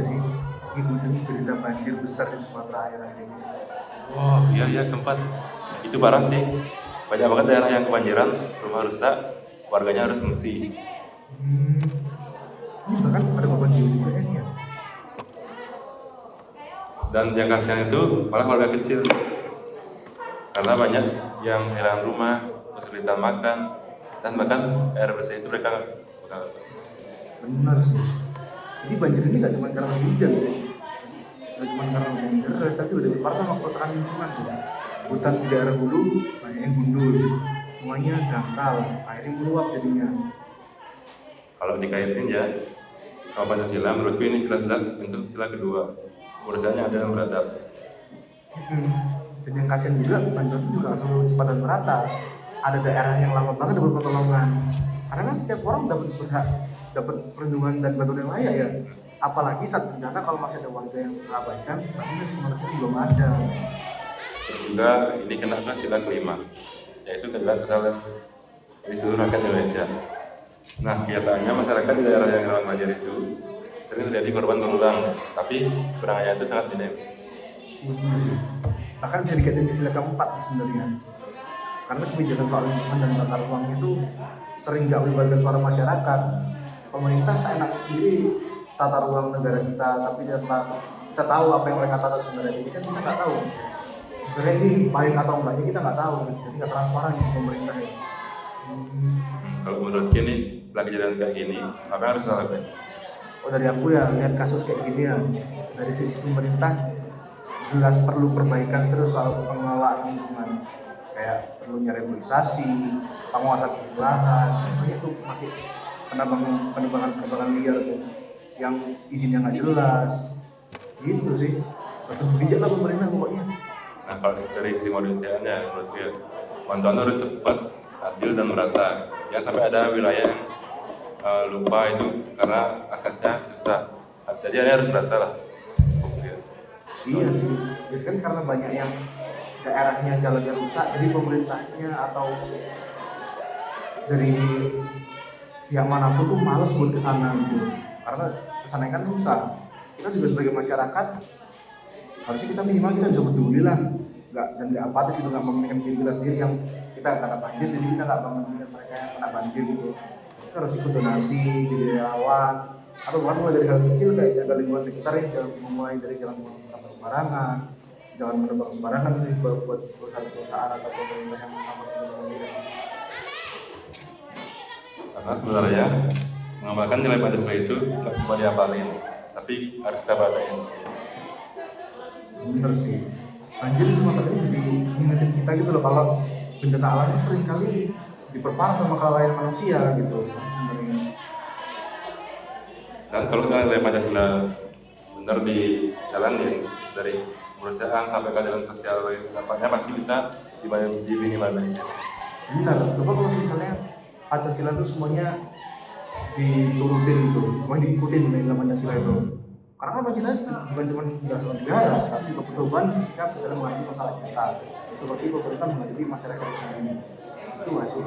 nggak sih ngikutin berita banjir besar di Sumatera akhir-akhir ini? Oh iya iya sempat. Itu parah sih. Banyak banget daerah yang kebanjiran, rumah rusak, warganya harus mengungsi. Hmm, ini bahkan ada korban jiwa juga ya nih ya. Dan yang kasihan itu malah warga kecil, karena banyak yang kehilangan rumah, kesulitan makan, dan bahkan air bersih itu mereka nggak dapat. Benar sih. Jadi banjir ini nggak cuma karena hujan sih, nggak cuma karena hujan deras, tapi udah berparah sama kerusakan lingkungan tuh. Hutan di daerah hulu banyak yang gundul, semuanya dangkal, airnya meluap jadinya. Kalau dikaitin ya, sama Pancasila menurutku ini jelas-jelas bentuk sila kedua. Kemanusiaan yang adil dan beradab. Hmm. Dan yang kasihan juga bantuan itu juga nggak selalu cepat dan merata. Ada daerah yang lama banget dapat pertolongan. Karena kan setiap orang dapat berhak dapat perlindungan dan bantuan yang layak ya. Apalagi saat bencana kalau masih ada warga yang terabaikan, berarti kan kemanusiaan belum ada. Terus juga ini kena ke sila kelima, yaitu keadilan sosial dari seluruh rakyat Indonesia. Nah, kenyataannya masyarakat di daerah yang rawan banjir itu sering terjadi korban berulang, tapi penanganannya itu sangat minim. Setuju sih. Bahkan bisa dikaitin di sila keempat sebenarnya. Karena kebijakan soal lingkungan dan tata ruang itu sering nggak melibatkan suara masyarakat. Pemerintah seenaknya sendiri tata ruang negara kita, tapi kita tahu apa yang mereka tata sebenarnya ini kan kita nggak tahu. Sebenarnya ini baik atau enggaknya kita nggak tahu, jadi nggak transparan di pemerintah ya. Hmm. Kalau menurut kini, setelah kejadian kayak gini, apa yang harus dilakukan? Oh dari aku ya lihat kasus kayak gini ya, dari sisi pemerintah jelas perlu perbaikan serius soal pengelolaan lingkungan, kayak perlunya reboisasi, penguasaan isi lahan, banyak tuh masih penebangan liar tuh yang izinnya nggak jelas, gitu sih. Harus lebih bijak lah pemerintah pokoknya. Nah, kalau dari sisi kemanusiaannya, menurutku ya, bantuan harus cepat, adil dan merata. Jangan sampai ada wilayah yang lupa itu karena aksesnya susah. Jadi ini harus merata lah. Oke. Iya sih, jadi kan karena banyak yang daerahnya jalannya rusak, jadi pemerintahnya atau dari pihak manapun tuh males buat kesana gitu, karena kesana kan susah. Kita juga sebagai masyarakat harusnya kita minimal kita bisa peduli lah, nggak apatis gitu, nggak mementingkan diri kita sendiri yang kita kena banjir, jadi kita nggak mementingkan mereka yang kena banjir gitu. Kita harus ikut donasi, jadi relawan, atau bahkan mulai dari hal kecil kayak jaga lingkungan sekitar ya, jangan memulai dari jangan buang sampah sembarangan, jangan menebang sembarangan nih buat perusahaan-perusahaan atau pemerintah yang menambah lingkungan. Karena sebenarnya mengamalkan nilai Pancasila itu nggak cuma dihafalin, tapi harus kita praktekin. Bener sih, banjir di Sumatera ini jadi ngingetin kita gitu loh, kalau bencana alam itu sering kali diperparah sama kelalaian manusia gitu sebenarnya. Dan kalau nilai Pancasila benar dijalanin dari kemanusiaan sampai keadilan sosial, dampaknya pasti bisa diminimalisir. Benar, coba kalau misalnya Pancasila itu semuanya diturutin gitu, semuanya diikutin dalam Pancasila itu. Karena kan Pancasila bukan cuma dasar negara, tapi juga pedoman sikap dalam menghadapi masalah kita. Seperti pemerintah menghadapi masyarakat di sana ini. Itu masih